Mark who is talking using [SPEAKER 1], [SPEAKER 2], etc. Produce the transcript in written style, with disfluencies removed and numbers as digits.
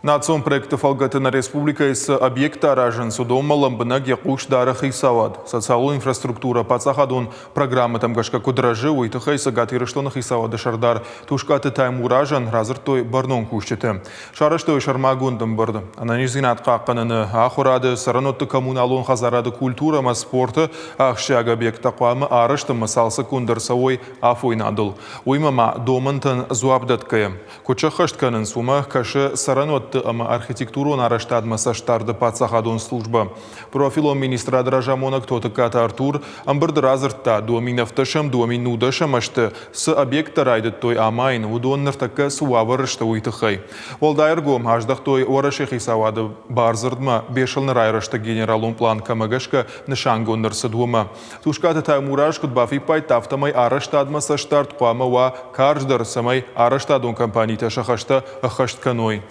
[SPEAKER 1] Nациon проекты Фалгатына республика из объекта ражен судом ламбынак якуш дарах и савад. Социальная инфраструктура пацахадун программы там гашка кудражи уйтахай сагатирыштонах и савады шардар. Тушкаты тайму ражен разыр той барнон кушчеты. Шарыштой шармагундам барды. Ананизинат қаққаныны ахурады саранотты коммуналун хазарады культура ма спорты ахшаг объекта қуамы арышты мысалсы кундырсауой афойнадыл. Уймама домынтын зуабдаткаем. Кучахаштканын сума кашы саранотты ама архитектуру нараштадмаса штарды пацахадун служба. Профилом министра Дражамона кто-то ката Артур амбырды разыртта дуаминафташам дуаминудашам ашты с объекта райдыт той амайн удонныртакка суаварышты уйтыхай. Волдайыргом аждах той орашихи савады барзырдма бешылны райрышты генералун план камагашка нышангоннырсы дума. Тушкаты таймураш кудбафи пайтафтамай араштадмаса штарт қуама ва карждар самай араштадун компании ташахашта ахаштканой.